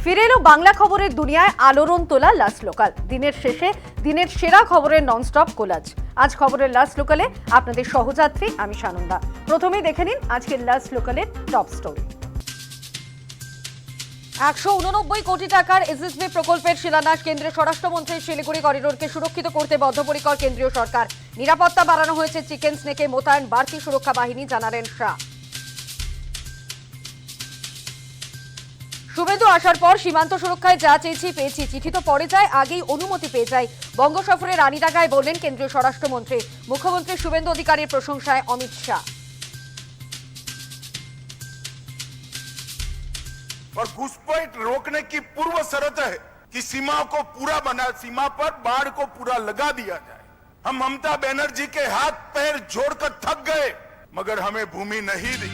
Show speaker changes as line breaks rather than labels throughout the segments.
ফিরে এলো বাংলা খবরের দুনিয়ায় আলোড়ন তোলা লাস্ট লোকাল। দিনের শেষে দিনের সেরা খবরের ননস্টপ কোলাজ। আজ খবরের লাস্ট লোকালে আপনাদের সহযাত্রী আমি সানন্দা। প্রথমেই দেখে নিন আজকের লাস্ট লোকালের টপ স্টোরি। 189 কোটি টাকার এসএসবি প্রকল্পের শিলান্যাস। কেন্দ্রীয় স্বরাষ্ট্রমন্ত্রী শিলিগুড়ি করিডোরকে সুরক্ষিত করতে বদ্ধপরিকর কেন্দ্রীয় সরকার। নিরাপত্তা বাড়ানো হয়েছে, চিকেন স্নেকে মোতায়েন বাড়তি সুরক্ষা বাহিনী, জানালেন শাহ। শুভেন্দু আসার পর সীমান্ত সুরক্ষায় যা চেয়েছি পেয়েছি, চিঠি তো পড়ে যায়, আগেই অনুমতি পেয়ে যাই। বঙ্গ সফরে রানীডাঙ্গায় বললেন কেন্দ্রীয় স্বরাষ্ট্রমন্ত্রী। মুখ্যমন্ত্রী শুভেন্দু অধিকারীর প্রশংসায় অমিত শাহ।
और घुसपैठ रोकने की पूर्व शर्त है कि सीमा को पूरा बना, सीमा पर बाढ़ को पूरा लगा दिया जाए। हम ममता बनर्जी के हाथ पैर जोड़कर थक गए, मगर हमें भूमि नहीं दी।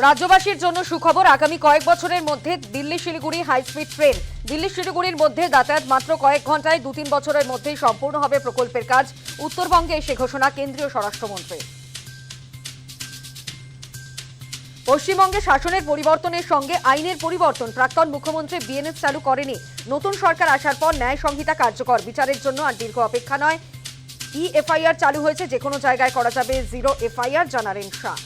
রাজ্যবাসীর জন্য সুখবর, আগামী কয়েক বছরের মধ্যে Delhi Siliguri high speed train. Delhi শিলিগুড়ির মধ্যে যাতায়াত মাত্র কয়েক ঘন্টায়, 2-3 বছরের মধ্যেই সম্পূর্ণ হবে প্রকল্পের কাজ। উত্তরবঙ্গে এসে ঘোষণা কেন্দ্রীয় স্বরাষ্ট্রমন্ত্রী। পশ্চিমবঙ্গে শাসনের পরিবর্তনের সঙ্গে আইনের পরিবর্তন। প্রাক্তন মুখ্যমন্ত্রী বিএনএস চালু করেনি। নতুন সরকার আসার পর ন্যায় সংহিতা কার্যকর। বিচারের জন্য আর দীর্ঘ অপেক্ষা নয়। এফআইআর চালু হয়েছে, যে কোনো জায়গায় করা যাবে জিরো এফআইআর, জানালেন শাহ।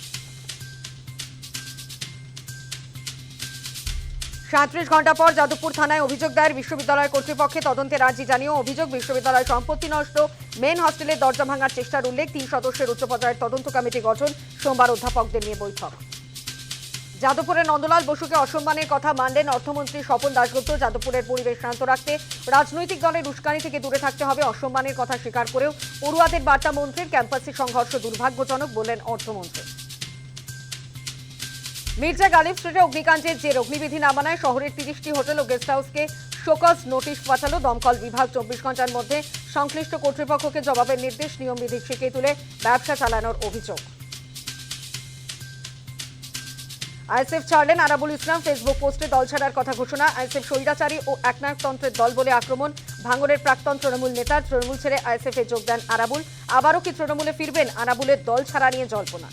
37 ঘন্টা পর যাদবপুর থানায় অভিযোগ দায়ের। বিশ্ববিদ্যালয় কর্তৃপক্ষে তদন্তের আর্জি জানিয়েও অভিযোগ বিশ্ববিদ্যালয় সম্পত্তি নষ্ট, মেন হস্টেলের দরজা ভাঙার চেষ্টার উল্লেখ। 3 সদস্যের উচ্চ পর্যায়ের তদন্ত কমিটি গঠন। সোমবার অধ্যাপকদের নিয়ে বৈঠক। যাদবপুরের নন্দলাল বসুকে অসম্মানের কথা মানলেন অর্থমন্ত্রী স্বপন দাশগুপ্ত। যাদবপুরের পরিবেশ শান্ত রাখতে রাজনৈতিক দলের উস্কানি থেকে দূরে থাকতে হবে। অসম্মানের কথা স্বীকার করেও পড়ুয়াদের বার্তা মন্ত্রীর। ক্যাম্পাসে সংঘর্ষ দুর্ভাগ্যজনক বললেন অর্থমন্ত্রী। মির্জা গালিব স্ট্রিটে অগ্নিকাণ্ডের জের, অগ্নিবিধি না মানায় শহরের 30টি হোটেল ও গেস্ট হাউসকে শোকজ নোটিশ পাঠালো দমকল বিভাগ। 24 ঘন্টার মধ্যে সংশ্লিষ্ট কর্তৃপক্ষকে জবাবের নির্দেশ। নিয়মবিধি শিখিয়ে তুলে ব্যবসা চালানোর অভিযোগ। আইএসএফ ছাড়লেন আরাবুল ইসলাম। ফেসবুক পোস্টে দল ছাড়ার কথা ঘোষণা। আইএসএফ স্বৈরাচারী ও একনায়কতন্ত্রের দল বলে আক্রমণ। ভাঙড়ের প্রাক্তন তৃণমূল নেতা। তৃণমূল ছেড়ে আইএসএফে যোগ দেন আরাবুল। আবারও কি তৃণমূলে ফিরবেন? আরাবুলের দল ছাড়া নিয়ে জল্পনা।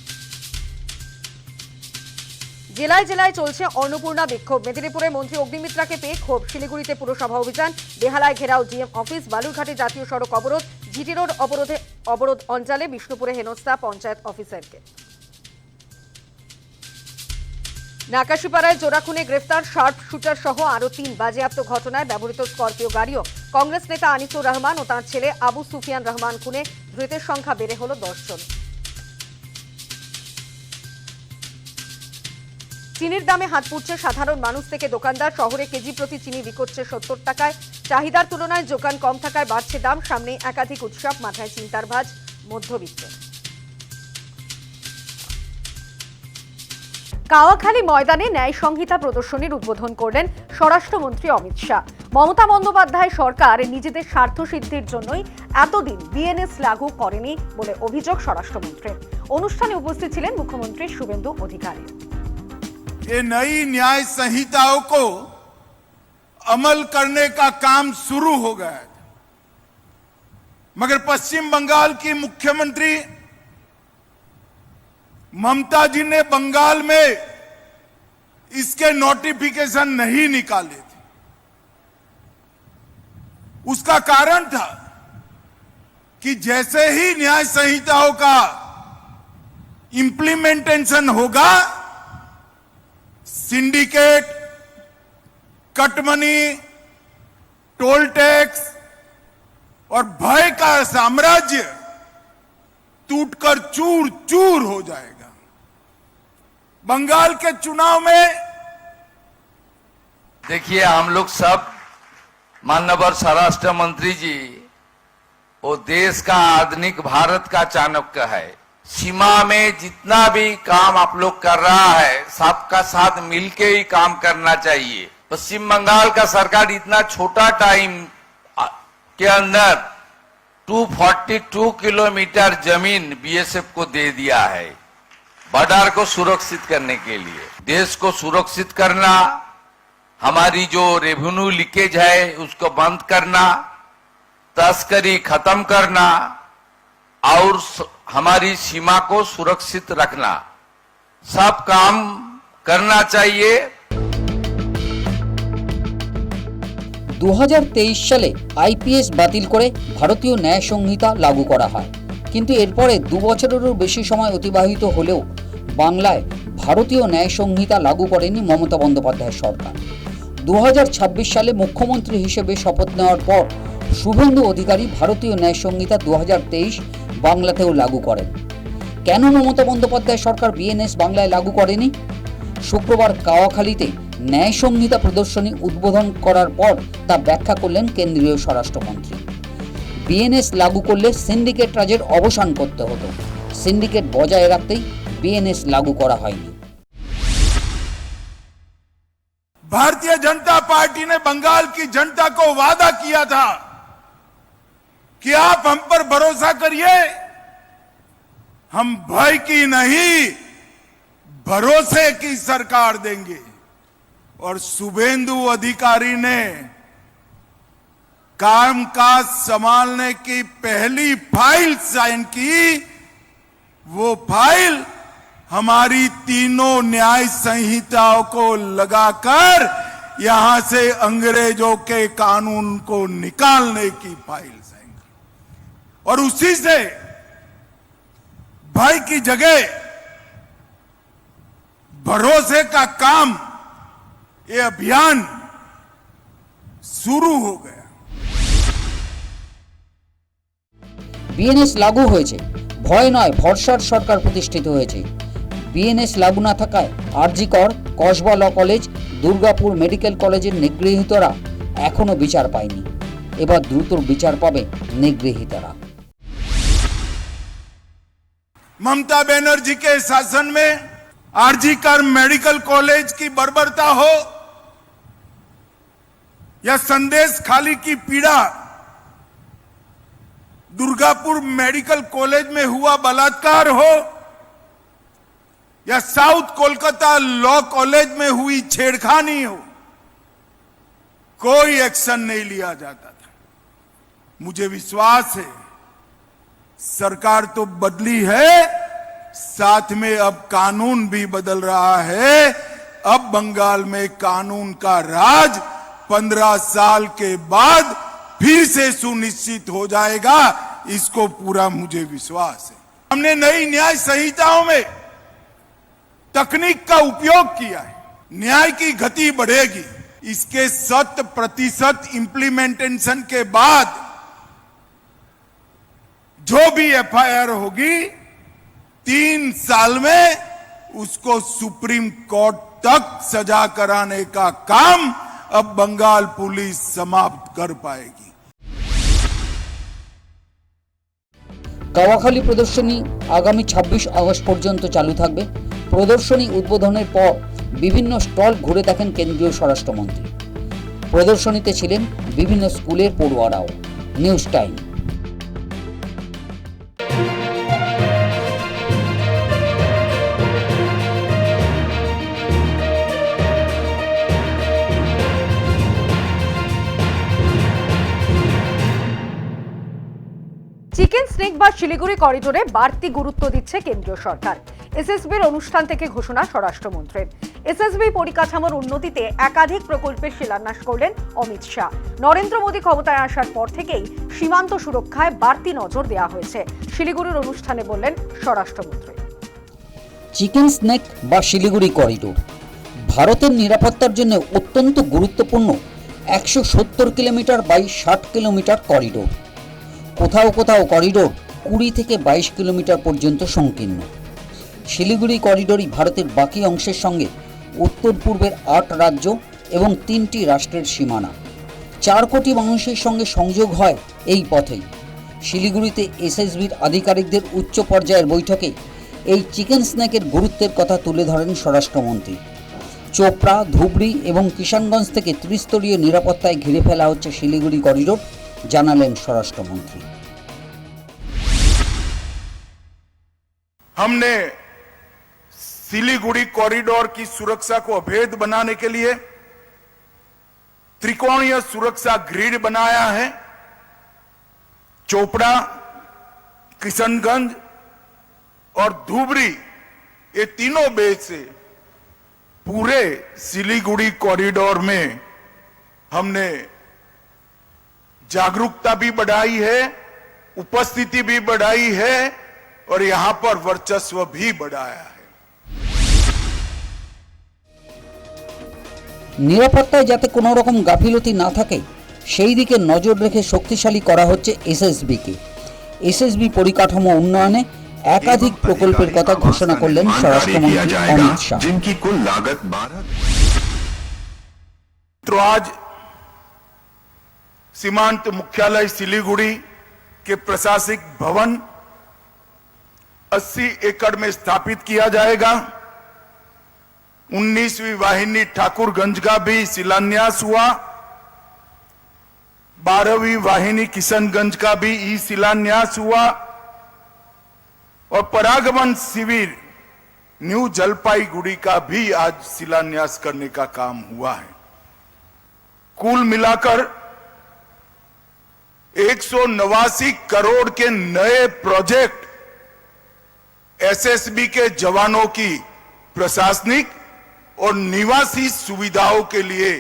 জেলায় জেলায় চলছে অন্নপূর্ণা বিক্ষোভ। মেদিনীপুরে মন্ত্রী অগ্নিমিত্রাকে পেয়ে ক্ষোভ। শিলিগুড়িতে পুরসভা অভিযান। বেহালায় ঘেরাও ডিএম অফিস। বালুরঘাটে জাতীয় সড়ক অবরোধ। জিটি রোড অবরোধ অঞ্চলে। বিষ্ণুপুরে হেনস্থা পঞ্চায়েত অফিসারকে। নাকাশিপাড়ায় জোড়াখুনে গ্রেফতার শার্প শুটার সহ আরো 3। বাজেয়াপ্ত ঘটনায় ব্যবহৃত স্করপিও গাড়িও। কংগ্রেস নেতা আনিসুর রহমান ও তাঁর ছেলে আবু সুফিয়ান রহমান খুনে ধৃতের সংখ্যা বেড়ে হল 10 জন। চিনির দামে হাত পুড়ছে সাধারণ মানুষ থেকে দোকানদার। শহরে কেজি প্রতি চিনি বিকোচ্ছে 70 টাকায়। চাহিদার তুলনায় যোগান কম থাকায় বাড়ছে দাম। সামনে একাধিক উৎসব, মাথায় চিন্তার ভাঁজ মধ্যবিত্ত। কাওয়াখালী ময়দানে ন্যায় সংহিতা প্রদর্শনীর উদ্বোধন করলেন স্বরাষ্ট্রমন্ত্রী অমিত শাহ। মমতা বন্দ্যোপাধ্যায় সরকার নিজেদের স্বার্থ সিদ্ধির জন্যই এতদিন বিএনএস লাগু করেনি বলে অভিযোগ স্বরাষ্ট্রমন্ত্রীর। অনুষ্ঠানে উপস্থিত ছিলেন মুখ্যমন্ত্রী শুভেন্দু অধিকারী।
ये नई न्याय संहिताओं को अमल करने का काम शुरू हो गया है, मगर पश्चिम बंगाल की मुख्यमंत्री ममता जी ने बंगाल में इसके नोटिफिकेशन नहीं निकाले थे। उसका कारण था कि जैसे ही न्याय संहिताओं का इंप्लीमेंटेशन होगा, सिंडिकेट, कटमनी, टोल टैक्स और भय का साम्राज्य टूटकर चूर चूर हो जाएगा। बंगाल के चुनाव में
देखिए, हम लोग सब माननीय स्वराष्ट्र मंत्री जी वो देश का आधुनिक भारत का चाणक्य है। सीमा में जितना भी काम आप लोग कर रहा है, सबका साथ मिलके ही काम करना चाहिए। पश्चिम बंगाल का सरकार इतना छोटा टाइम के अंदर 242 किलोमीटर जमीन बीएसएफ को दे दिया है, बॉर्डर को सुरक्षित करने के लिए। देश को सुरक्षित करना, हमारी जो रेवेन्यू लीकेज है उसको बंद करना, तस्करी खत्म करना और हमारी सीमा को सुरक्षित रखना, सब काम करना चाहिए।
2023 সালে আইপিএস বাতিল করে ভারতীয় ন্যায় সংহিতা লাগু করা হয়, কিন্তু এরপরে 2 বছরেরও বেশি সময় অতিবাহিত হলেও বাংলায় ভারতীয় ন্যায় সংহিতা লাগু করেনি মমতা বন্দ্যোপাধ্যায়ের সরকার। 2026 সালে মুখ্যমন্ত্রী হিসেবে শপথ নেওয়ার পর শুভেন্দু অধিকারী ভারতীয় ন্যায় সংহিতা 2023 বাংলাতেও লাগু করেন। কেন মমতা বন্দ্যোপাধ্যায় সরকার বিএনএস বাংলায় লাগু করেনি? শুক্রবার কাওয়াখালীতে ন্যায় সংহিতা প্রদর্শনী উদ্বোধন করার পর তা ব্যাখ্যা করলেন কেন্দ্রীয় স্বরাষ্ট্রমন্ত্রী। বিএনএস লাগু করলে সিন্ডিকেট রাজের অবসান করতে হতো, সিন্ডিকেট বজায় রাখতেই বিএনএস लागू करा হয়নি।
भारतीय जनता पार्टी ने बंगाल की जनता को वादा किया था कि आप हम पर भरोसा करिए, हम भय की नहीं भरोसे की सरकार देंगे। और शुभेंदु अधिकारी ने कामकाज संभालने की पहली फाइल साइन की। वो फाइल हमारी तीनों न्याय संहिताओं को लगाकर यहां से अंग्रेजों के कानून को निकालने की फाइल साइन की। और उसी से भय की जगह भरोसे का काम, ये अभियान शुरू हो गया।
বিএনএস লাগু হয়েছে, ভয় নয় ভরসার সরকার প্রতিষ্ঠিত হয়েছে। বিএনএস লাগু না থাকায় RG Kar, Kasba law college, Durgapur medical কলেজের নিগৃহীতরা এখনো বিচার পায়নি। এবার দ্রুত বিচার পাবে নিগৃহীতরা।
ममता बनर्जी के शासन में आरजी कर मेडिकल कॉलेज की बर्बरता हो या संदेश खाली की पीड़ा, दुर्गापुर मेडिकल कॉलेज में हुआ बलात्कार हो या साउथ कोलकाता लॉ कॉलेज में हुई छेड़खानी हो, कोई एक्शन नहीं लिया जाता था। मुझे विश्वास है सरकार तो बदली है, साथ में अब कानून भी बदल रहा है। अब बंगाल में कानून का राज 15 साल के बाद फिर से सुनिश्चित हो जाएगा, इसको पूरा मुझे विश्वास है। हमने नई न्याय संहिताओं में तकनीक का उपयोग किया है, न्याय की गति बढ़ेगी। इसके 100% इंप्लीमेंटेशन के बाद जो भी एफआईआर होगी 3 साल में उसको सुप्रीम कोर्ट तक सजा कराने का काम अब बंगाल पुलिस समाप्त कर पाएगी।
কাওয়াখালী প্রদর্শনী আগামী 26 আগস্ট পর্যন্ত চালু থাকবে। প্রদর্শনী উদ্বোধনের পর বিভিন্ন স্টল ঘুরে দেখেন কেন্দ্রীয় স্বরাষ্ট্রমন্ত্রী। প্রদর্শনীতে ছিলেন বিভিন্ন স্কুলের পড়ুয়ারাও। News time.
চিকেন স্নেক বা শিলিগুড়ি করিডোরে বাড়তি গুরুত্ব দিচ্ছে কেন্দ্রীয় সরকার। এসএসবির অনুষ্ঠান থেকে ঘোষণা স্বরাষ্ট্রমন্ত্রীর। এসএসবি পরিকাঠামোর উন্নতিতে একাধিক প্রকল্পের শিলান্যাস করলেন অমিত শাহ। নরেন্দ্র মোদী ক্ষমতায় আসার পর থেকেই সীমান্ত সুরক্ষায় বাড়তি নজর দেওয়া হয়েছে, শিলিগুড়ির অনুষ্ঠানে বললেন স্বরাষ্ট্রমন্ত্রী।
চিকেন স্নেক বা শিলিগুড়ি করিডোর ভারতের নিরাপত্তার জন্য অত্যন্ত গুরুত্বপূর্ণ 170 কিলোমিটার বাই 60 কিলোমিটার করিডোর। কোথাও কোথাও করিডোর 20 থেকে 22 কিলোমিটার পর্যন্ত সংকীর্ণ। শিলিগুড়ি করিডোরই ভারতের বাকি অংশের সঙ্গে উত্তর পূর্বের 8 রাজ্য এবং 3টি রাষ্ট্রের সীমানা। 4 কোটি মানুষের সঙ্গে সংযোগ হয় এই পথেই। শিলিগুড়িতে এসএসবির আধিকারিকদের উচ্চ পর্যায়ের বৈঠকে এই চিকেন স্ন্যাকের গুরুত্বের কথা তুলে ধরেন স্বরাষ্ট্রমন্ত্রী। চোপড়া, ধুবড়ি এবং কিষানগঞ্জ থেকে ত্রিস্তরীয় নিরাপত্তায় ঘিরে ফেলা হচ্ছে শিলিগুড়ি করিডোর, জানালেন স্বরাষ্ট্রমন্ত্রী।
हमने सिलीगुड़ी कॉरिडोर की सुरक्षा को अभेद बनाने के लिए त्रिकोणीय सुरक्षा ग्रिड बनाया है। चोपड़ा, किशनगंज और धुबरी, ये तीनों बेस से पूरे सिलीगुड़ी कॉरिडोर में हमने जागरूकता भी बढ़ाई है, उपस्थिति भी बढ़ाई है और यहां पर वर्चस्व भी बढ़ाया है।
নিরাপত্তায় যাতে কোনো রকম গাফিলতি না থাকে সেই দিকে নজর রেখে শক্তিশালী করা হচ্ছে এসএসবিকে। এসএসবি পরিকাঠামো উন্নয়নে একাধিক প্রকল্পের কথা ঘোষণা করলেন স্বরাষ্ট্রমন্ত্রী অমিত শাহ।
जिनकी कुल लागत 12।
तो आज सीमांत मुख्यालय सिलीगुड़ी के प्रशासनिक भवन 80 एकड़ में स्थापित किया जाएगा। 19वीं वाहिनी ठाकुरगंज का भी शिलान्यास हुआ। 12वीं वाहिनी किशनगंज का भी शिलान्यास हुआ और परागमन शिविर न्यू जलपाईगुड़ी का भी आज शिलान्यास करने का काम हुआ है। कुल मिलाकर 189 करोड़ के नए प्रोजेक्ट एसएसबी के जवानों की प्रशासनिक और निवासी सुविधाओं के लिए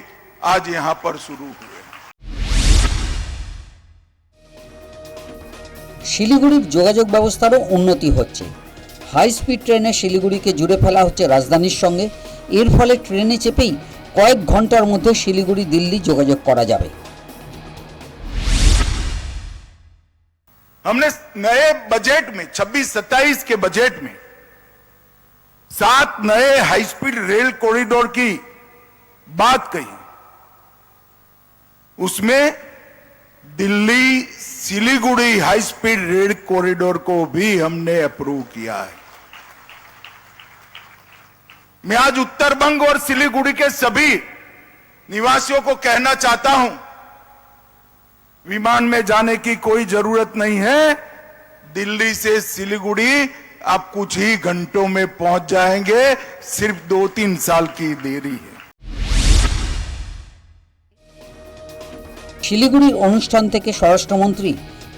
आज यहां पर शुरू हुए।
শিলিগুড়ির যোগাযোগ ব্যবস্থারও উন্নতি হচ্ছে। হাই স্পিড ট্রেনে শিলিগুড়িকে জুড়ে ফেলা হচ্ছে রাজধানীর সঙ্গে। এর ফলে ট্রেনে চেপেই কয়েক ঘন্টার মধ্যে শিলিগুড়ি দিল্লি যোগাযোগ করা যাবে।
हमने नए बजट में 26-27 के बजट में 7 नए हाई स्पीड रेल कॉरिडोर की बात कही। उसमें Delhi Siliguri high speed rail corridor को भी हमने अप्रूव किया है। मैं आज उत्तरबंग और सिलीगुड़ी के सभी निवासियों को कहना चाहता हूं, विमान में जाने की कोई जरूरत नहीं है। दिल्ली से सिलीगुड़ी आप कुछ ही घंटों में पहुंच जाएंगे। सिर्फ 2-3 साल की देरी है।
শিলিগুড়ির অনুষ্ঠান থেকে স্বরাষ্ট্রমন্ত্রী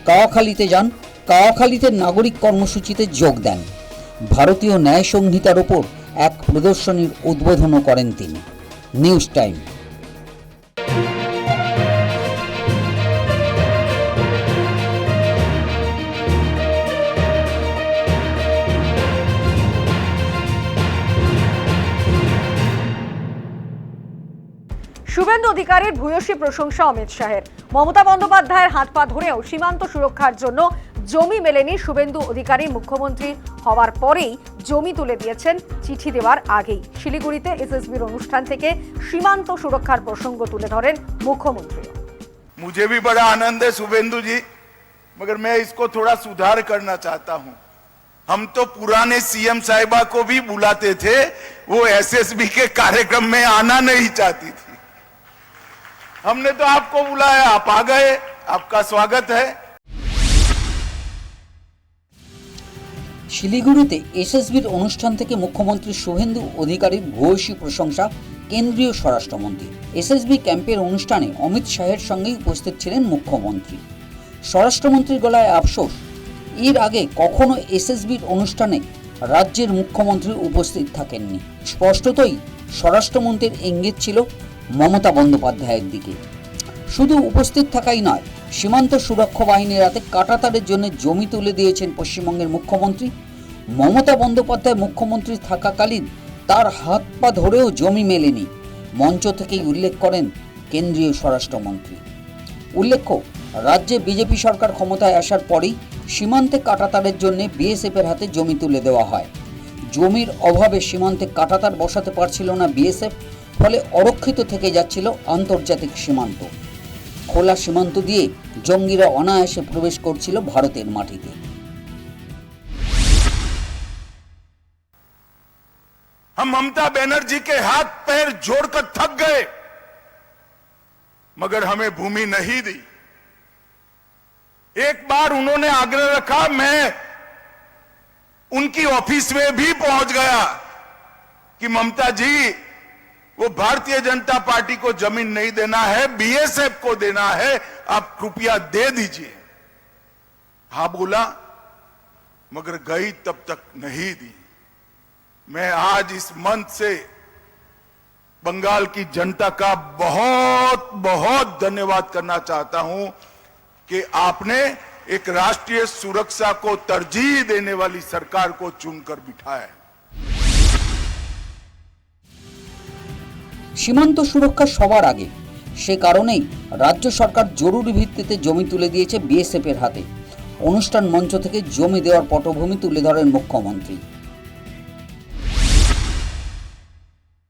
কাওয়াখালীতে যান। কাওয়াখালীতে নাগরিক কর্মসূচিতে যোগ দেন। ভারতীয় ন্যায় সংহিতার ওপর এক প্রদর্শনীর উদ্বোধনও করেন তিনি। News time.
শুভেন্দু অধিকারীর ভূয়সী প্রশংসা অমিত শাহের। মমতা বন্দ্যোপাধ্যায়ের হাত পা ধরেও সীমান্ত সুরক্ষার জন্য জমি মেলেনি শুভেন্দু অধিকারী। মুখ্যমন্ত্রী হওয়ার পরেই জমি তুলে দিয়েছেন চিঠি দেওয়ার আগেই। শিলিগুড়িতে এসএসবির অনুষ্ঠান থেকে সীমান্ত সুরক্ষার প্রসঙ্গ তুলে ধরেন মুখ্যমন্ত্রী।
मुझे भी बड़ा आनंद है शुभेंदु जी, मगर मैं इसको थोड़ा सुधार करना चाहता हूं। हम तो पुराने सीएम साहिबा को भी बुलाते थे, वो एसएसबी के कार्यक्रम में आना नहीं चाहती थी। हमने तो आपको बुलाया, आप आ गए, आपका स्वागत है।
শিলিগুড়িতে এসএসবির অনুষ্ঠান থেকে মুখ্যমন্ত্রী শুভেন্দু অধিকারীর ভূয়সী প্রশংসা কেন্দ্রীয় স্বরাষ্ট্রমন্ত্রী। এসএসবি ক্যাম্পের অনুষ্ঠানে অমিত শাহের সঙ্গেই উপস্থিত ছিলেন মুখ্যমন্ত্রী। স্বরাষ্ট্রমন্ত্রীর গলায় আফসোস, এর আগে কখনো এসএসবির অনুষ্ঠানে রাজ্যের মুখ্যমন্ত্রী উপস্থিত থাকেননি। স্পষ্টতই স্বরাষ্ট্রমন্ত্রীর ইঙ্গিত ছিল মমতা বন্দ্যোপাধ্যায়ের দিকে। শুধু উপস্থিত থাকাই নয়, সীমান্ত সুরক্ষা বাহিনীর হাতে কাঁটাতারের জন্য জমি তুলে দিয়েছেন পশ্চিমবঙ্গের মুখ্যমন্ত্রী। মমতা বন্দ্যোপাধ্যায় মুখ্যমন্ত্রী থাকাকালীন তার হাত পা ধরেও জমি মেলেনি, মঞ্চ থেকেই উল্লেখ করেন কেন্দ্রীয় স্বরাষ্ট্রমন্ত্রী। উল্লেখ্য, রাজ্যে বিজেপি সরকার ক্ষমতায় আসার পরেই সীমান্তে কাঁটাতারের জন্য বিএসএফের হাতে জমি তুলে দেওয়া হয়। জমির অভাবে সীমান্তে কাঁটাতার বসাতে পারছিল না বিএসএফ, ফলে অরক্ষিত থেকে যাচ্ছিল আন্তর্জাতিক সীমান্ত। খোলা সীমান্ত দিয়ে জঙ্গিরা অনায়াসে প্রবেশ করছিল ভারতের মাটিতে।
हम ममता बनर्जी के हाथ पैर जोड़कर थक गए, मगर हमें भूमि नहीं दी। एक बार उन्होंने आग्रह रखा, मैं उनकी ऑफिस में भी पहुंच गया कि ममता जी, वो भारतीय जनता पार्टी को जमीन नहीं देना है, बीएसएफ को देना है, आप कृपया दे दीजिए। हां बोला, मगर गई तब तक नहीं दी। मैं आज इस मंच से बंगाल की जनता का बहुत बहुत धन्यवाद करना चाहता हूं कि आपने एक राष्ट्रीय सुरक्षा को तरजीह देने वाली सरकार को चुनकर बिठाया है।
সীমান্ত সুরক্ষা সবার আগে, সে কারণেই রাজ্য সরকার জরুরি ভিত্তিতে জমি তুলে দিয়েছে বিএসএফ এর হাতে। অনুষ্ঠান মঞ্চ থেকে জমি দেওয়ার পটভূমি তুলে ধরেন মুখ্যমন্ত্রী।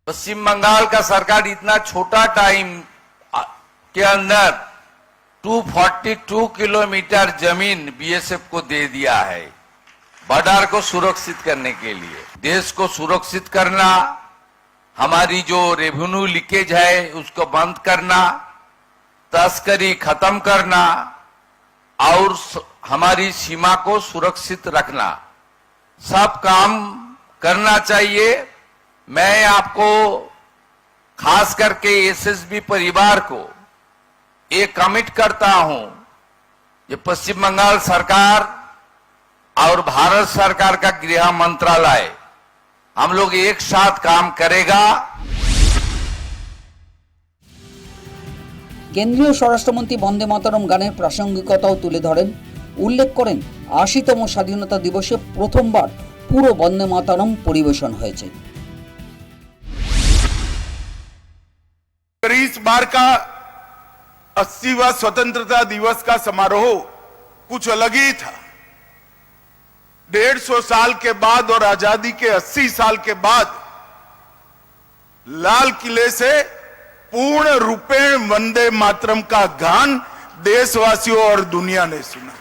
पश्चिम बंगाल का सरकार इतना छोटा टाइम के अंदर 242 किलोमीटर जमीन बीएसएफ को दे दिया है बॉर्डर को सुरक्षित करने के लिए। देश को सुरक्षित करना, हमारी जो रेवेन्यू लीकेज है उसको बंद करना, तस्करी खत्म करना और हमारी सीमा को सुरक्षित रखना, सब काम करना चाहिए। मैं आपको खास करके एसएसबी परिवार को ये कमिट करता हूं कि पश्चिम बंगाल सरकार और भारत सरकार का गृह मंत्रालय हम लोग एक साथ काम करेगा।
কেন্দ্রীয় স্বরাষ্ট্রমন্ত্রী বন্দে মাতরম গানের প্রাসঙ্গিকতাও তুলে ধরেন। উল্লেখ করেন ৮০তম স্বাধীনতা দিবসে প্রথমবার পুরো বন্দে মাতরম পরিবেশন হয়েছে।
इस बार का 80वां स्वतंत्रता दिवस का समारोह कुछ अलग ही था। 150 साल के बाद और आजादी के 80 साल के बाद लाल किले से पूर्ण रूपेण वंदे मातरम का गान देशवासियों और दुनिया ने सुना।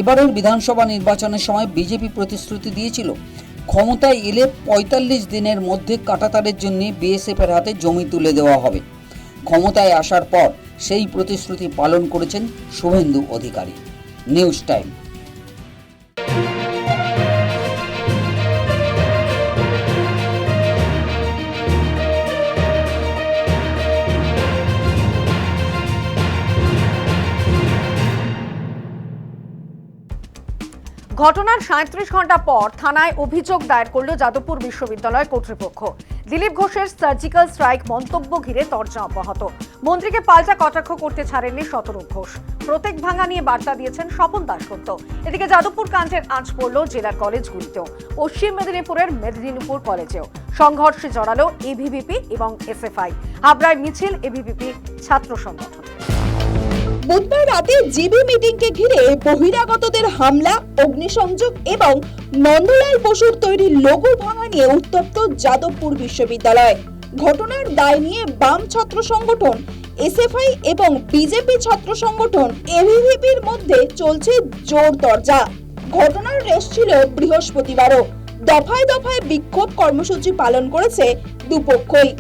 এবারের বিধানসভা নির্বাচনের সময় বিজেপি প্রতিশ্রুতি দিয়েছিল ক্ষমতায় এলে ৪৫ দিনের মধ্যে কাঁটাতারের জন্য বিএসএফ এর হাতে জমি তুলে দেওয়া হবে। ক্ষমতায় আসার পর সেই প্রতিশ্রুতি পালন করেছেন শুভেন্দু অধিকারী। News time.
ঘটনার ৩৭ ঘন্টা পর থানায় অভিযোগ দায়ের করল যাদবপুর বিশ্ববিদ্যালয় কর্তৃপক্ষ। দিলীপ ঘোষের সার্জিক্যাল স্ট্রাইক মন্তব্য ঘিরে তর্জা অব্যাহত। মন্ত্রীকে পাল্টা কটাক্ষ করতে ছাড়েননি শতরূপ ঘোষ। প্রত্যেক ভাঙা নিয়ে বার্তা দিয়েছেন স্বপন দাশগুপ্ত। এদিকে যাদবপুর কাণ্ডের আঁচ পড়ল জেলার কলেজগুলিতেও, পশ্চিম মেদিনীপুরের মেদিনীপুর কলেজেও। সংঘর্ষে জড়ালো এবিভিপি এবং এসএফআই। হাবড়ায় মিছিল এবিভিপি ছাত্র সংগঠন।
বুধবার রাতে জিবি মিটিংকে ঘিরে বহিরাগতদের হামলা, অগ্নিসংযোগ এবং নন্দলাল বসুর তৈরি লোগো ভাঙা নিয়ে উত্তপ্ত যাদবপুর বিশ্ববিদ্যালয়। ঘটনার দায় নিয়ে বাম ছাত্র সংগঠন এসএফআই এবং বিজেপি ছাত্র সংগঠন এবিভিপির মধ্যে চলছে জোর তরজা। ঘটনার রেশ ছিল বৃহস্পতিবারও। দফায় দফায় বিক্ষোভ কর্মসূচি পালন করেছে দুপক্ষই।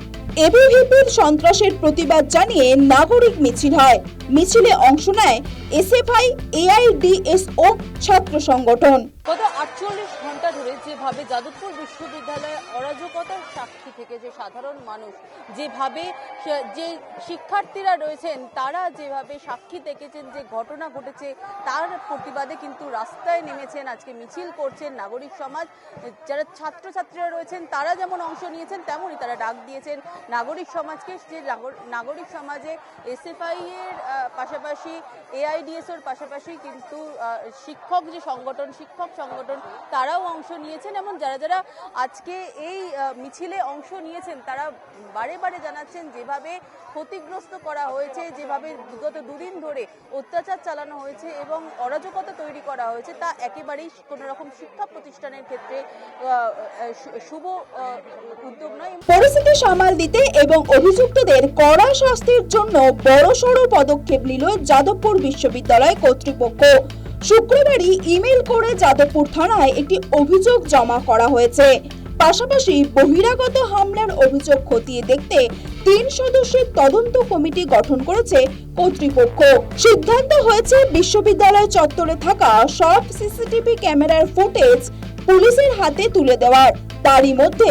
এবিভিপির সন্ত্রাসের প্রতিবাদ জানিয়ে নাগরিক মিছিল হয়। মিছিলে অংশ নেয় এসএফআই, এআইডিএসও ছাত্র সংগঠন।
গত 48 ঘন্টা ধরে যেভাবে যাদবপুর বিশ্ববিদ্যালয়ে অরাজকতার সাক্ষী থেকে যে সাধারণ মানুষ, যেভাবে যে শিক্ষার্থীরা রয়েছেন তারা যেভাবে সাক্ষী দেখেছেন যে ঘটনা ঘটেছে, তার প্রতিবাদে কিন্তু রাস্তায় নেমেছেন, আজকে মিছিল করছেন নাগরিক সমাজ। যারা ছাত্রছাত্রীরা রয়েছেন তারা যেমন অংশ নিয়েছেন তেমনই তারা ডাক দিয়েছেন নাগরিক সমাজকে, যে নাগরিক সমাজে এসএফআই এর পাশাপাশি এআইডিএসওর পাশাপাশি কিন্তু শিক্ষক সংগঠন তারাও অংশ নিয়েছেন। এবং যারা যারা আজকে এই মিছিলে অংশ নিয়েছেন তারা বারে বারে জানাচ্ছেন যেভাবে ক্ষতিগ্রস্ত করা হয়েছে, যেভাবে বিগত দুদিন ধরে অত্যাচার চালানো হয়েছে এবং অরাজকতা তৈরি করা হয়েছে, তা একেবারেই কোনো রকম শিক্ষা প্রতিষ্ঠানের ক্ষেত্রে শুভ উদ্যোগ নয়।
পরিস্থিতি সামাল দিতে এবং অভিযুক্তদের কড়া শাস্তির জন্য বড়সড় পদক্ষেপ নিল যাদবপুর বিশ্ববিদ্যালয় কর্তৃপক্ষ। শুক্রবারই ইমেল করে যাদবপুর থানায় একটি অভিযোগ জমা করা হয়েছে। পাশাপাশি বহিরাগত হামলার অভিযোগ খতিয়ে দেখতে 3 সদস্যের তদন্ত কমিটি গঠন করেছে কর্তৃপক্ষ। সিদ্ধান্ত হয়েছে বিশ্ববিদ্যালয় চত্বরে থাকা সব সিসিটিভি ক্যামেরার ফুটেজ পুলিশের হাতে তুলে দেওয়ার। তারই মধ্যে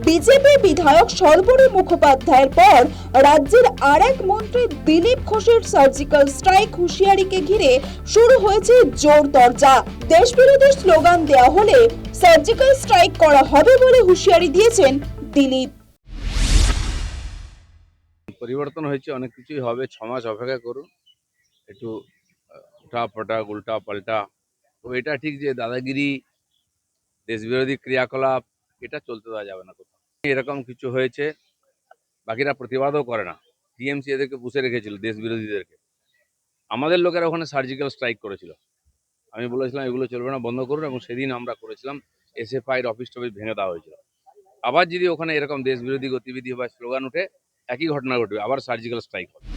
বিজেপি বিধায়ক সর্বরী মুখোপাধ্যায়ের পর রাজ্যের আরেক মন্ত্রী দিলীপ ঘোষের সার্জিক্যাল স্ট্রাইক হুঁশিয়ারিকে ঘিরে শুরু হয়েছে জোর তরজা। দেশবিরোধী স্লোগান দেওয়া হলে সার্জিক্যাল স্ট্রাইক করা হবে বলে হুঁশিয়ারি দিয়েছেন দিলীপ।
পরিবর্তন হয়েছে, অনেক কিছুই হবে, 6 মাস অপেক্ষা করুন, একটু উঠা পটা উল্টা পাল্টা। তো এটা ঠিক যে দাদাগিরি, দেশবিরোধী ক্রিয়াকলাপ এটা চলতে দেওয়া যাবে না কোথাও। এরকম কিছু হয়েছে, বাকিরা প্রতিবাদও করে না। টিএমসি এদেরকে পুষে রেখেছিল, দেশ বিরোধীদেরকে। আমাদের লোকেরা ওখানে সার্জিক্যাল স্ট্রাইক করেছিল। আমি বলেছিলাম এগুলো চলবে না, বন্ধ করুন, এবং সেদিন আমরা করেছিলাম। এসএফআইয়ের অফিস টফিস ভেঙে দেওয়া হয়েছিল। আবার যদি ওখানে এরকম দেশ বিরোধী গতিবিধি বা স্লোগান উঠে, একই ঘটনা ঘটবে, আবার সার্জিক্যাল স্ট্রাইক হবে।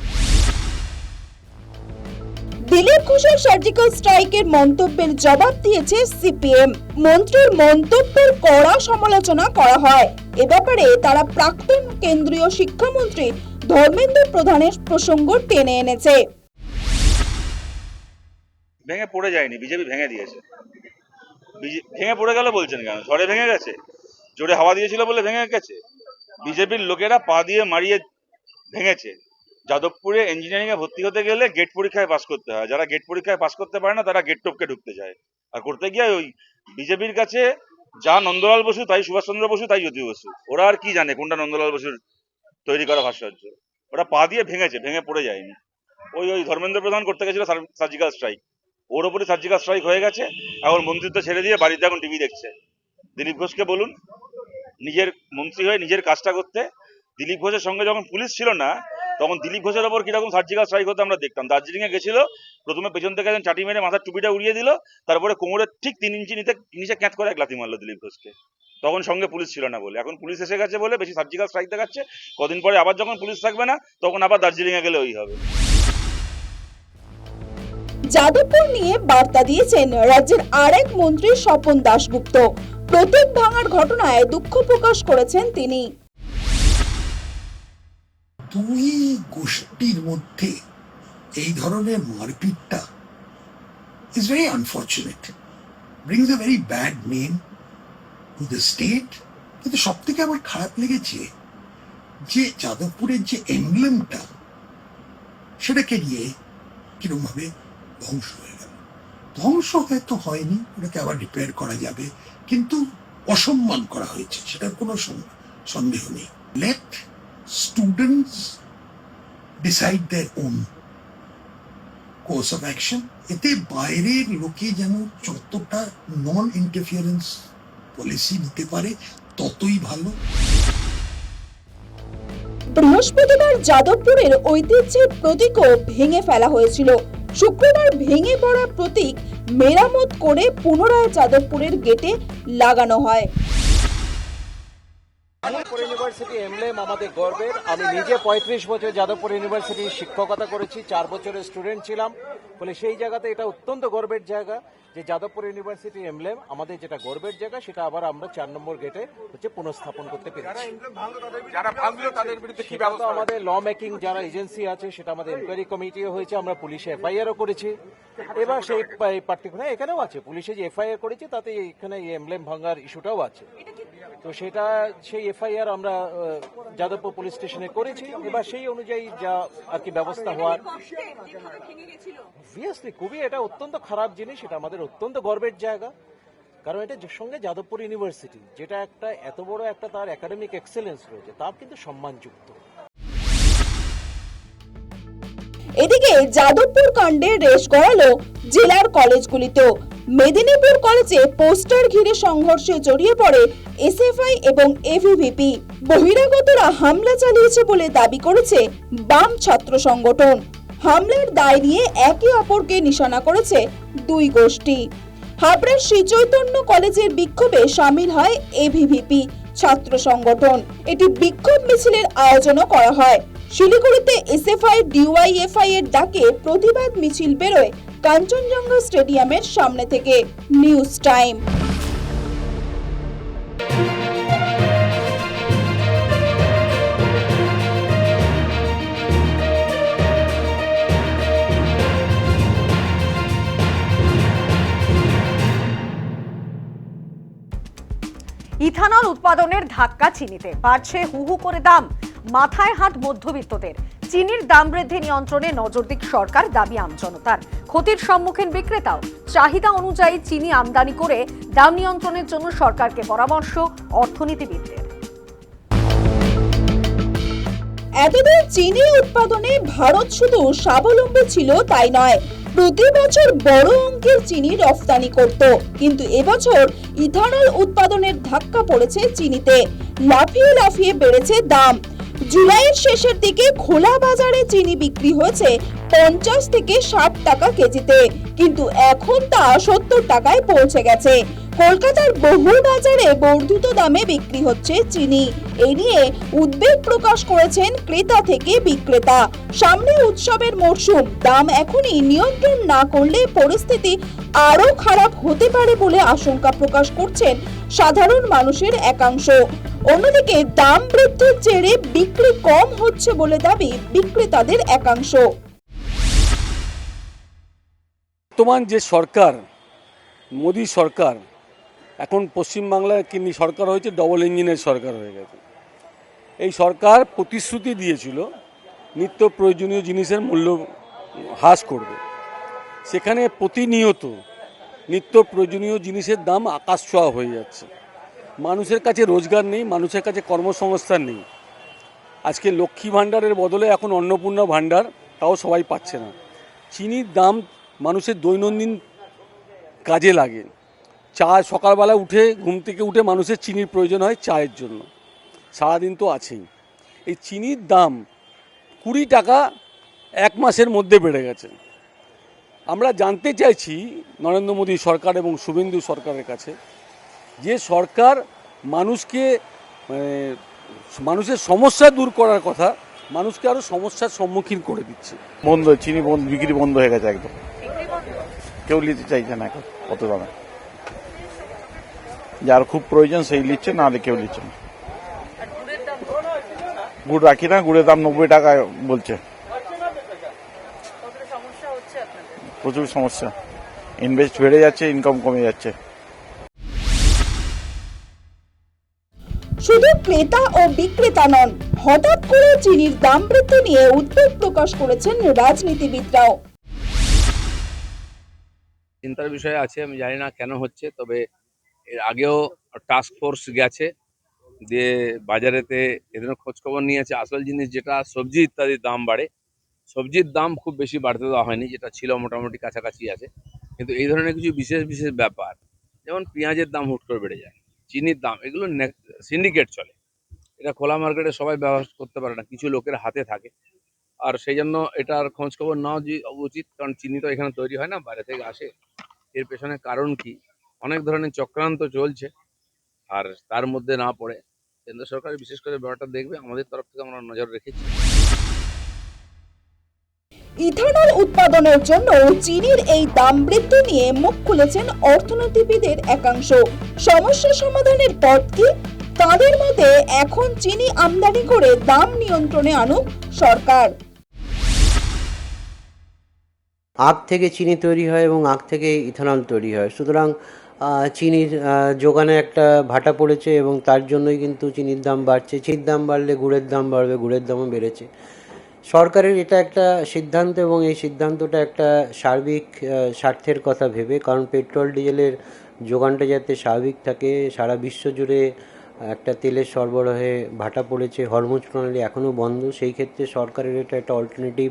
দিলীপ ঘোষের সার্জিক্যাল স্ট্রাইকের মন্তব্যের জবাব দিয়েছে সিপিএম। মন্ত্রীর মন্তব্যের কড়া সমালোচনা করা হয়। এ ব্যাপারে তারা প্রাক্তন কেন্দ্রীয় শিক্ষামন্ত্রী ধর্মেন্দ্র প্রধানের প্রসঙ্গ টেনে এনেছে।
ভেঙে পড়ে যায়নি, বিজেপি ভেঙে দিয়েছে। ভেঙে পড়ে গেল বলছেন কেন? ঝড়ে ভেঙে গেছে? জোরে হাওয়া দিয়েছিল বলে ভেঙে গেছে? বিজেপির লোকেরা পা দিয়ে মারিয়ে ভেঙেছে। যাদবপুরে ইঞ্জিনিয়ারিং এ ভর্তি হতে গেলে গেট পরীক্ষায় পাস করতে হয়। যারা গেট পরীক্ষায় পাস করতে পারে না তারা গেট টপকে ঢুকতে যায়। আর করতে গিয়ে ওই বিজেপির কাছে যা নন্দলাল বসু, তাই সুভাষচন্দ্র বসু, তাই জ্যোতি বসু। ওরা আর কি জানে কোনটা নন্দলাল বসুর তৈরি করা ভাস্কর্য? ওরা পা দিয়ে ভেঙেছে, ভেঙে পড়ে যায়নি। ওই ধর্মেন্দ্র প্রধান করতে গেছিল সার্জিক্যাল স্ট্রাইক, ওর ওপরে সার্জিক্যাল স্ট্রাইক হয়ে গেছে। এখন মন্ত্রিত্ব ছেড়ে দিয়ে বাড়িতে এখন টিভি দেখছে। দিলীপ ঘোষকে বলুন নিজের মন্ত্রী হয়ে নিজের কাজটা করতে। দিলীপ ঘোষের সঙ্গে যখন পুলিশ ছিল না, তখন দিলীপ ঘোষের ওপর কিরকম সার্জিক্যাল স্ট্রাইক হতে আমরা দেখতাম। দার্জিলিং এ গেছিল, প্রথমে পেছন থেকে একজন চাটি মেরে মাথার টুপিটা উড়িয়ে দিল, তারপরে কোমরের ঠিক 3 ইঞ্চি নিচে ক্যাচ করে এক লাথি মারলো দিলীপ ঘোষকে। তখন সঙ্গে পুলিশ ছিল না বলে। এখন পুলিশ এসে গেছে বলে বেশি সার্জিক্যাল স্ট্রাইক দেখাচ্ছে। কদিন পরে আবার যখন পুলিশ থাকবে না, তখন আবার দার্জিলিং এ গেলে ওই হবে।
যাদবপুর নিয়ে বার্তা দিয়েছেন রাজ্যের আরেক মন্ত্রী স্বপন দাশগুপ্ত। প্রতীক ভাঙার ঘটনায় দুঃখ প্রকাশ করেছেন তিনি।
দুই গোষ্ঠীর মধ্যে এই ধরনের মারপিটটা is very unfortunate, brings a very bad name to the state. কিন্তু সব থেকে আমার খারাপ লেগেছে যে যাদবপুরের যে এমব্লেমটা, সেটাকে নিয়ে কিরকম ভাবে ধ্বংস হয়ে গেল। ধ্বংস হয়তো হয়নি, ওটাকে আবার রিপেয়ার করা যাবে, কিন্তু অসম্মান করা হয়েছে, সেটার কোনো সন্দেহ নেই। Let students decide their own course of action. এতে বাইরের লোকে যেন যতটা নন ইন্টারফিয়ারেন্স পলিসি নিতে পারে ততই ভালো।
বৃহস্পতিবার যাদবপুরের ঐতিহ্যের প্রতীকও ভেঙে ফেলা হয়েছিল। শুক্রবার ভেঙে পড়া প্রতীক মেরামত করে পুনরায় যাদবপুরের গেটে লাগানো হয়।
যাদবপুর ইউনিভার্সিটি এমব্লেম আমাদের গর্বের। আমি নিজে 35 বছর যাদবপুর ইউনিভার্সিটির শিক্ষকতা করেছি, 4 বছরের স্টুডেন্ট ছিলাম বলে সেই জায়গাতে এটা অত্যন্ত গর্বের জায়গা যে যাদবপুর ইউনিভার্সিটি এমব্লেম আমাদের যেটা গর্বের জায়গা, সেটা আবার আমরা 4 নম্বর গেটে পুনঃস্থাপন করতে পেরেছি। আমাদের ল মেকিং যারা এজেন্সি আছে সেটা আমাদের এনকোয়ারি কমিটিও হয়েছে, আমরা পুলিশে এফআইআরও করেছি। এবার সেই পার্টিকুলার এখানেও আছে, পুলিশে যে এফআইআর করেছে তাতে এখানে এমব্লেম ভাঙার ইস্যুটাও আছে। তো সেটা সেই এফআইআর আমরা যাদবপুর পুলিশ স্টেশনে করেছি। এবার সেই অনুযায়ী যা আর কি ব্যবস্থা হওয়ার, অবভিয়াসলি খুবই এটা অত্যন্ত খারাপ জিনিস। এটা আমাদের অত্যন্ত গর্বের জায়গা, কারণ এটা সঙ্গে যাদবপুর ইউনিভার্সিটি যেটা একটা এত বড় একটা তার একাডেমিক এক্সেলেন্স রয়েছে, তার কিন্তু সম্মানযুক্ত।
এদিকে যাদবপুর কাণ্ডে রেশ গড়ালো জেলার কলেজগুলিতেও। মেদিনীপুর কলেজে পোস্টার ঘিরে সংঘর্ষে জড়িয়ে পড়ে এসএফআই এবং এভিভিপি। বহিরাগতরা হামলা চালিয়েছে বলে দাবি করেছে বাম ছাত্র সংগঠন। হামলার দায় নিয়ে একে অপরকে নিশানা করেছে দুই গোষ্ঠী। হাবড়ার শ্রী চৈতন্য কলেজের বিক্ষোভে সামিল হয় এভিভিপি ছাত্র সংগঠন। এটি বিক্ষোভ মিছিলের আয়োজনও করা হয়। শিলিগুড়িতে এসএফআই ডিওয়াইএফআই এর ডাকে প্রতিবাদ মিছিল বেরোয় কাঞ্চনজঙ্ঘা স্টেডিয়ামের সামনে থেকে। News time.
ইথানল ইথানল উৎপাদনের ধাক্কা চিনিতে, বাড়ছে হু হু করে দাম, মাথায় হাত মধ্যবিত্তদের। চিনির দাম বৃদ্ধি নিয়ন্ত্রণে নজর দিক সরকার, দাবি আমজনতার। ক্ষতির সম্মুখীন বিক্রেতাও। চাহিদা অনুযায়ী চিনি আমদানি করে দাম নিয়ন্ত্রণের জন্য সরকারকে পরামর্শ অর্থনীতিবিদদের।
এতদিন চিনি উৎপাদনে ভারত শুধু স্বাবলম্বী ছিল তাই নয়, প্রতি বছর বড় অঙ্কের চিনি রফতানি করত। কিন্তু এবছর ইথানল উৎপাদনের ধাক্কা পড়েছে চিনিতে, লাফিয়ে লাফিয়ে বেড়েছে দাম। জুলাইয়ের শেষের দিকে খোলা বাজারে চিনি বিক্রি হয়েছে 50 থেকে 60 টাকা কেজিতে, কিন্তু এখন তা 70 টাকায় পৌঁছে গেছে। কলকাতার বহু বাজারে বর্ধিত দামে বিক্রি হচ্ছে চিনি। এই নিয়ে উদ্বেগ প্রকাশ করেছেন ক্রেতা থেকে বিক্রেতা। সামনে উৎসবের মরশুম, দাম এখনই নিয়ন্ত্রণ না করলে পরিস্থিতি আরো খারাপ হতে পারে বলে আশঙ্কা প্রকাশ করছেন সাধারণ মানুষের একাংশ। অন্যদিকে দাম বৃদ্ধির জেরে বিক্রি কম হচ্ছে বলে দাবি বিক্রেতাদের একাংশ।
বর্তমান যে সরকার, মোদী সরকার, এখন পশ্চিমবাংলায় কি সরকার হয়েছে, ডবল ইঞ্জিনের সরকার হয়ে গেছে। এই সরকার প্রতিশ্রুতি দিয়েছিল নিত্য প্রয়োজনীয় জিনিসের মূল্য হ্রাস করবে, সেখানে প্রতিনিয়ত নিত্য প্রয়োজনীয় জিনিসের দাম আকাশ ছোঁয়া হয়ে যাচ্ছে। মানুষের কাছে রোজগার নেই, মানুষের কাছে কর্মসংস্থান নেই। আজকে লক্ষ্মী ভাণ্ডারের বদলে এখন অন্নপূর্ণা ভাণ্ডার, তাও সবাই পাচ্ছে না। চিনির দাম মানুষের দৈনন্দিন কাজে লাগে। চা সকালবেলা উঠে, ঘুম থেকে উঠে মানুষের চিনির প্রয়োজন হয় চায়ের জন্য, সারাদিন তো আছেই। এই চিনির দাম 20 টাকা এক মাসের মধ্যে বেড়ে গেছে। আমরা জানতে চাইছি নরেন্দ্র মোদী সরকার এবং শুভেন্দু সরকারের কাছে, যে সরকার মানুষকে মানুষের সমস্যা দূর করার কথা, মানুষকে আরও সমস্যার সম্মুখীন করে দিচ্ছে।
বন্ধ, চিনি বন্ধ, বিক্রি বন্ধ হয়ে গেছে একদম। কেউ নিতে চাইছে না এখন কত দামে। যার খুব প্রয়োজন সেই নিচ্ছে, না হলে কেউ নিচ্ছে না। গুড় রাখি না, গুড়ের দাম 90 টাকা বলছে। প্রচুর সমস্যা, ইনভেস্ট বেড়ে যাচ্ছে, ইনকাম কমে যাচ্ছে।
শুধু ক্রেতা ও বিক্রেতা নন, হঠাৎ করে চিনির দাম বৃদ্ধি নিয়ে উদ্বেগ প্রকাশ করেছেন রাজনীতিবিদরাও।
চিন্তার বিষয় আছে, আমি জানি না কেন হচ্ছে, তবে এর আগেও টাস্ক ফোর্স গেছে, দিয়ে বাজারেতে এদের খোঁজ খবর নিয়েছে। আসল জিনিস যেটা সবজি ইত্যাদির দাম বাড়ে, সবজির দাম খুব বেশি বাড়তে দেওয়া হয়নি, যেটা ছিল মোটামুটি কাছাকাছি আছে। কিন্তু এই ধরনের কিছু বিশেষ বিশেষ ব্যাপার, যেমন পেঁয়াজের দাম হুট করে বেড়ে যায়, চিনির দাম, এগুলো সিন্ডিকেট চলে। এটা খোলা মার্কেটে সবাই ব্যবহার করতে পারে না, কিছু লোকের হাতে থাকে। আর সেই জন্য এটার খোঁজ খবর নেওয়া উচিত, কারণ চিনি তো এখানে তৈরি হয় না, বাইরে থেকে আসে। এর পেছনে কারণ কি, অনেক ধরনের চক্রান্ত চলছে, আর তার মধ্যে না পড়ে কেন্দ্র সরকার বিশেষ করে ব্যাপারটা দেখবে। আমাদের তরফ থেকে আমরা নজর রেখেছি।
ইথানল উৎপাদনের জন্য চিনির এই দাম বৃদ্ধি নিয়ে মুখ খুলেছেন অর্থনীতিবিদের একাংশ। সমস্যা সমাধানের পথ কি? তাদের মতে এখন চিনি আমদানি করে দাম নিয়ন্ত্রণে আনুক সরকার।
আখ থেকে চিনি তৈরি হয় এবং আখ থেকে ইথানল তৈরি হয়, সুতরাং চিনির যোগানে একটা ভাটা পড়েছে এবং তার জন্যই কিন্তু চিনির দাম বাড়ছে। চিনির দাম বাড়লে গুড়ের দাম বাড়বে, গুড়ের দামও বেড়েছে। সরকারের এটা একটা সিদ্ধান্ত এবং এই সিদ্ধান্তটা একটা সার্বিক স্বার্থের কথা ভেবে, কারণ পেট্রোল ডিজেলের যোগানটা যাতে স্বাভাবিক থাকে। সারা বিশ্ব জুড়ে একটা তেলের সরবরাহে ভাটা পড়েছে, হরমুজ প্রণালী এখনও বন্ধ। সেই ক্ষেত্রে সরকারের এটা একটা অল্টারনেটিভ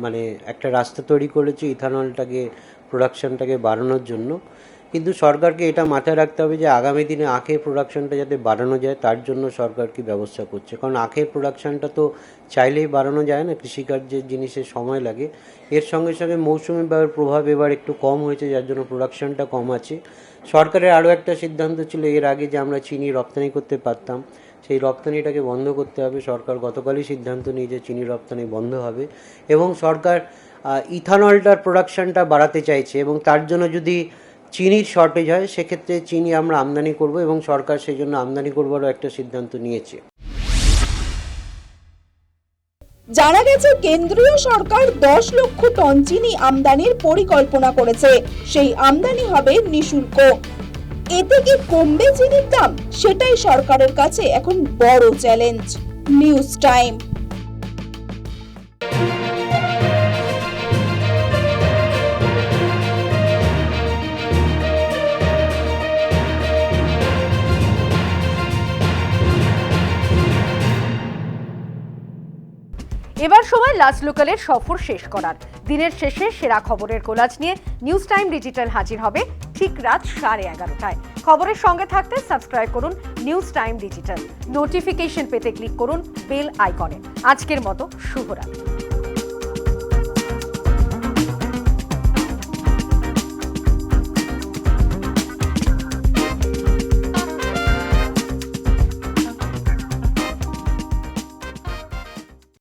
মানে একটা রাস্তা তৈরি করেছে ইথানলটাকে, প্রোডাকশনটাকে বাড়ানোর জন্য। কিন্তু সরকারকে এটা মাথায় রাখতে হবে যে আগামী দিনে আখের প্রোডাকশনটা যাতে বাড়ানো যায়, তার জন্য সরকার কি ব্যবস্থা করছে। কারণ আখের প্রোডাকশনটা তো চাইলেই বাড়ানো যায় না, কৃষিকার্যের জিনিসের সময় লাগে। এর সঙ্গে সঙ্গে মৌসুমি বায়ুর প্রভাব এবার একটু কম হয়েছে, যার জন্য প্রোডাকশনটা কম আছে। সরকারের আরও একটা সিদ্ধান্ত ছিল এর আগে যে আমরা চিনি রপ্তানি করতে পারতাম, সেই রপ্তানিটাকে বন্ধ করতে হবে। সরকার গতকালই সিদ্ধান্ত নিয়েছে চিনি রপ্তানি বন্ধ হবে এবং সরকার ইথানলটার প্রোডাকশনটা বাড়াতে চাইছে এবং তার জন্য যদি চিনির শর্টেজ হয় সেক্ষেত্রে চিনি আমরা আমদানি করব এবং সরকার সেই জন্য আমদানি করবারও একটা সিদ্ধান্ত নিয়েছে।
জানা গেছে কেন্দ্রীয় সরকার 10 লক্ষ টন চিনি আমদানির পরিকল্পনা করেছে। সেই আমদানি হবে নিঃশুল্ক। এতে কি কমবে চিনির দাম? সেটাই সরকারের কাছে এখন বড় চ্যালেঞ্জ। News time.
এবার সময় লাস্ট লোকালের সফর শেষ করার। দিনের শেষে সেরা খবরের কোলাজ নিয়ে নিউজ টাইম ডিজিটাল হাজির হবে ঠিক রাত 11:30টায়। খবরের সঙ্গে থাকতে সাবস্ক্রাইব করুন নিউজ টাইম ডিজিটাল। নোটিফিকেশন পেতে ক্লিক করুন বেল আইকনে। আজকের মতো শুভরাত্রি।